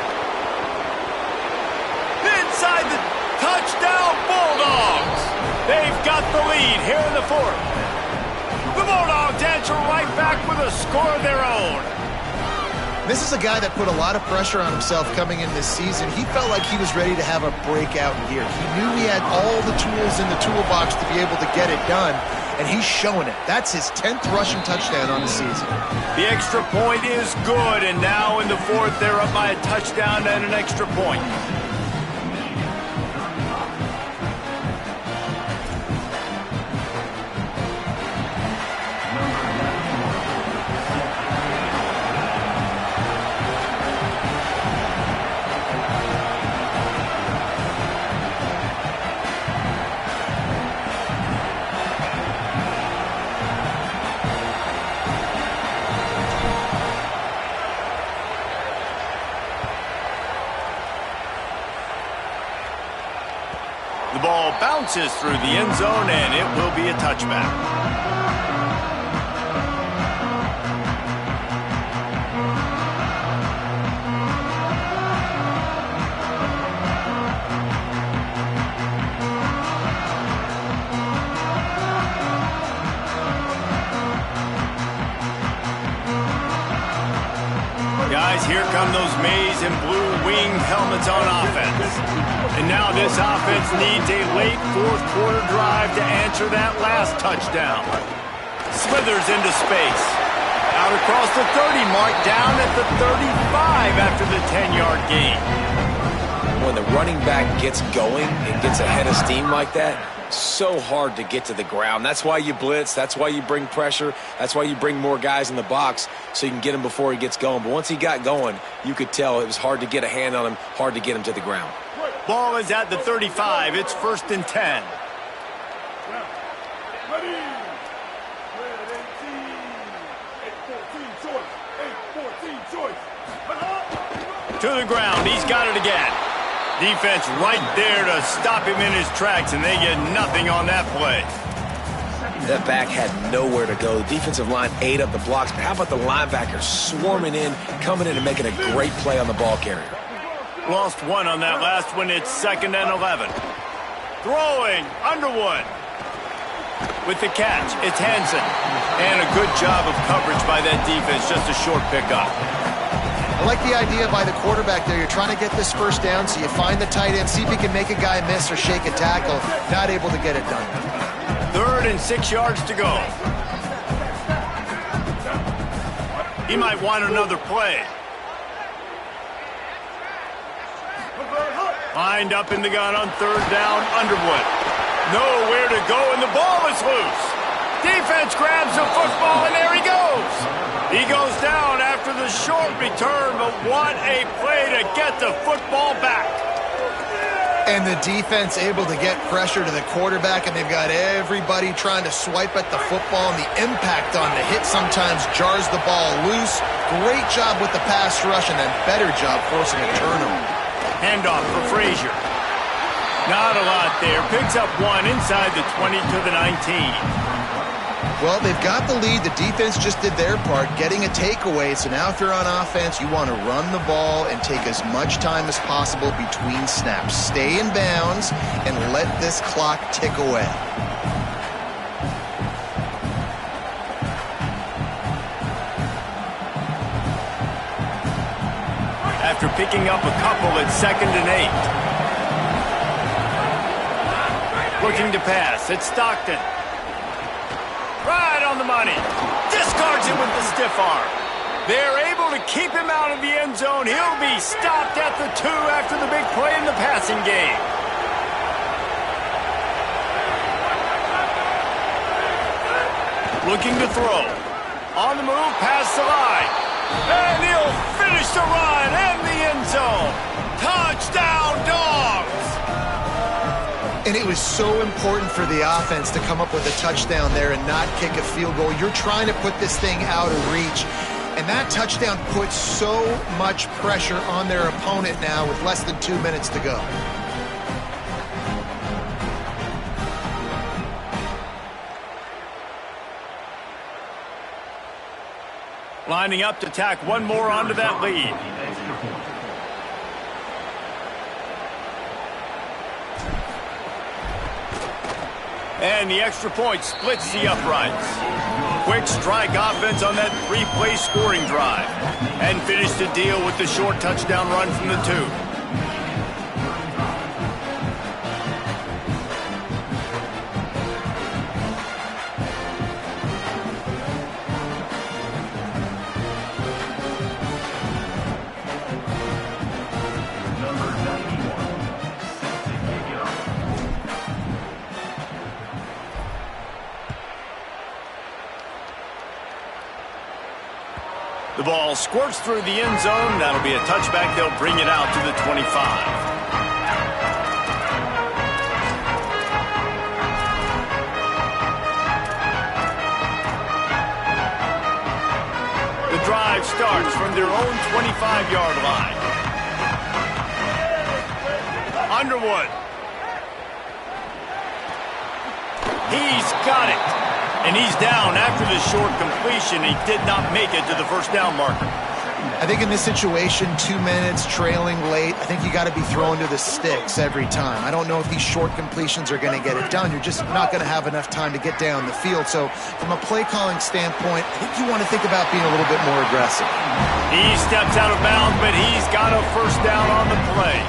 Inside the touchdown Bulldogs. They've got the lead here in the 4th. The Bulldogs answer right back with a score of their own. This is a guy that put a lot of pressure on himself coming in this season. He felt like he was ready to have a breakout year. He knew he had all the tools in the toolbox to be able to get it done, and he's showing it. That's his 10th rushing touchdown on the season. The extra point is good, and now in the 4th, they're up by a touchdown and an extra point. The ball bounces through the end zone, and it will be a touchback. Guys, here come those maize and blue wing helmets on offense. And now this offense needs a late 4th quarter drive to answer that last touchdown. Slithers into space. Out across the 30 mark, down at the 35 after the 10-yard gain. When the running back gets going and gets ahead of steam like that, so hard to get to the ground. That's why you blitz. That's why you bring pressure. That's why you bring more guys in the box so you can get him before he gets going. But once he got going, you could tell it was hard to get a hand on him, hard to get him to the ground. Ball is at the 35. It's 1st and 10. To the ground. He's got it again. Defense right there to stop him in his tracks, and they get nothing on that play. That back had nowhere to go. The defensive line ate up the blocks, but how about the linebackers swarming in, coming in and making a great play on the ball carrier? Lost one on that last one. It's 2nd and 11. Throwing, Underwood. With the catch, it's Hansen. And a good job of coverage by that defense, just a short pickup. I like the idea by the quarterback there. You're trying to get this first down, so you find the tight end, see if he can make a guy miss or shake a tackle. Not able to get it done. 3rd and 6 yards to go. He might want another play. Lined up in the gun on third down, Underwood. Nowhere to go, and the ball is loose. Defense grabs the football, and there he goes. He goes down after the short return, but what a play to get the football back. And the defense able to get pressure to the quarterback, and they've got everybody trying to swipe at the football, and the impact on the hit sometimes jars the ball loose. Great job with the pass rush, and a better job forcing a turnover. Handoff for Frazier. Not a lot there. Picks up one inside the 20 to the 19. Well, they've got the lead. The defense just did their part, getting a takeaway. So now if you're on offense, you want to run the ball and take as much time as possible between snaps. Stay in bounds and let this clock tick away. After picking up a couple at 2nd and 8. Looking to pass. It's Stockton. Right on the money. Discards him with the stiff arm. They're able to keep him out of the end zone. He'll be stopped at the 2 after the big play in the passing game. Looking to throw. On the move, past the line. And he'll finish the run and the end zone. Touchdown, Dogs! And it was so important for the offense to come up with a touchdown there and not kick a field goal. You're trying to put this thing out of reach. And that touchdown puts so much pressure on their opponent now with less than 2 minutes to go. Lining up to tack one more onto that lead. And the extra point splits the uprights. Quick strike offense on that 3-play scoring drive. And finish the deal with the short touchdown run from the 2. The ball squirts through the end zone. That'll be a touchback. They'll bring it out to the 25. The drive starts from their own 25-yard line. Underwood. He's got it. And he's down after the short completion. He did not make it to the first down marker. I think in this situation, 2 minutes, trailing late, I think you got to be throwing to the sticks every time. I don't know if these short completions are going to get it done. You're just not going to have enough time to get down the field. So from a play calling standpoint, I think you want to think about being a little bit more aggressive. He steps out of bounds, but he's got a first down on the play.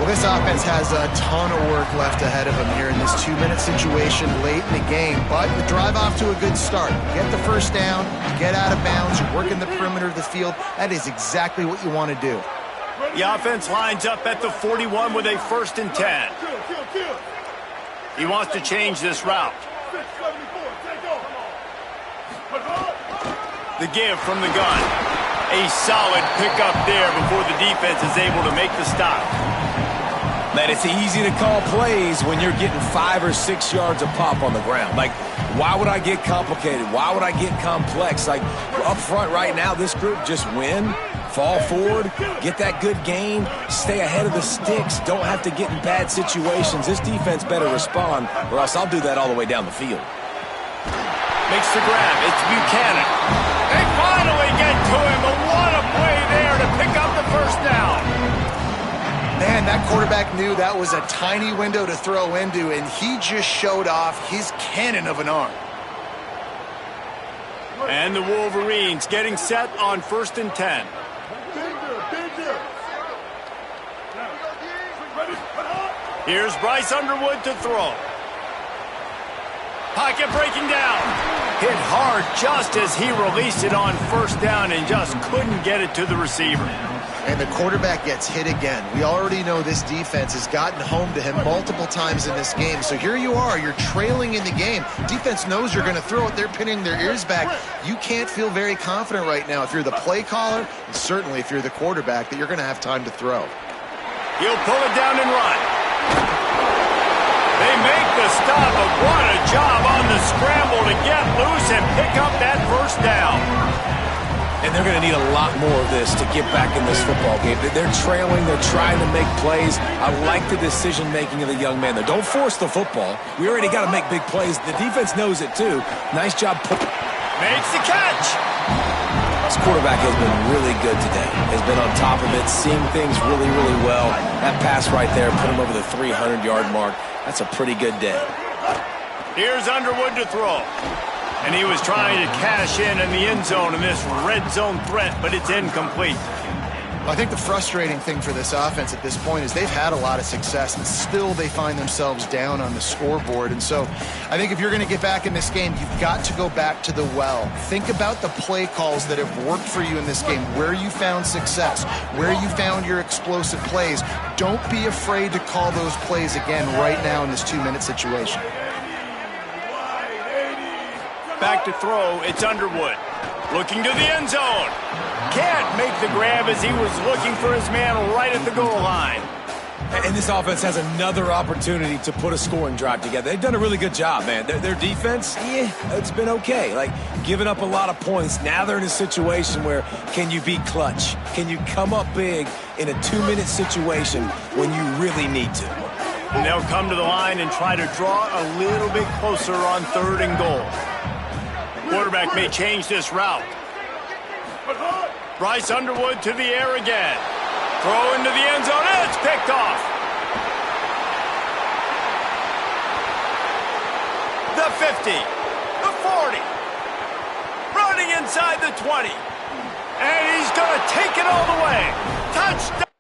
Well, this offense has a ton of work left ahead of them here in this 2-minute situation late in the game. But you drive off to a good start. Get the first down, get out of bounds, you work in the perimeter of the field. That is exactly what you want to do. The offense lines up at the 41 with a 1st and 10. He wants to change this route. The give from the gun. A solid pickup there before the defense is able to make the stop. Man, it's easy to call plays when you're getting 5 or 6 yards of pop on the ground. Like, why would I get complicated? Why would I get complex? Like, up front right now, this group just win, fall forward, get that good gain, stay ahead of the sticks, don't have to get in bad situations. This defense better respond, or else I'll do that all the way down the field. Makes the grab. It's Buchanan. They finally get to him, but what a play there to pick up the first down. Man, that quarterback knew that was a tiny window to throw into, and he just showed off his cannon of an arm. And the Wolverines getting set on 1st and 10. Here's Bryce Underwood to throw. Pocket breaking down. Hit hard just as he released it on 1st down and just couldn't get it to the receiver. and the quarterback gets hit again. We already know this defense has gotten home to him multiple times in this game. So here you are, you're trailing in the game. Defense knows you're going to throw it. They're pinning their ears back. You can't feel very confident right now if you're the play caller, and certainly if you're the quarterback, that you're going to have time to throw. He'll pull it down and run. They make the stop, but what a job on the scramble to get loose and pick up that first down. And they're going to need a lot more of this to get back in this football game. They're trailing. They're trying to make plays. I like the decision-making of the young man there. Don't force the football. We already got to make big plays. The defense knows it, too. Nice job. Makes the catch. This quarterback has been really good today. Has been on top of it, seeing things really, really well. That pass right there put him over the 300-yard mark. That's a pretty good day. Here's Underwood to throw. And he was trying to cash in the end zone in this red zone threat, but it's incomplete. I think the frustrating thing for this offense at this point is they've had a lot of success, and still they find themselves down on the scoreboard. And so I think if you're going to get back in this game, you've got to go back to the well. Think about the play calls that have worked for you in this game, where you found success, where you found your explosive plays. Don't be afraid to call those plays again right now in this 2-minute situation. Back to throw, it's Underwood. Looking to the end zone. Can't make the grab as he was looking for his man right at the goal line. And this offense has another opportunity to put a scoring drive together. They've done a really good job, man. Their defense, it's been okay. Like, giving up a lot of points. Now they're in a situation where can you be clutch? Can you come up big in a 2-minute situation when you really need to? And they'll come to the line and try to draw a little bit closer on 3rd and goal. Quarterback may change this route. Bryce Underwood to the air again. Throw into the end zone. It's picked off. The 50. The 40. Running inside the 20. And he's going to take it all the way. Touchdown.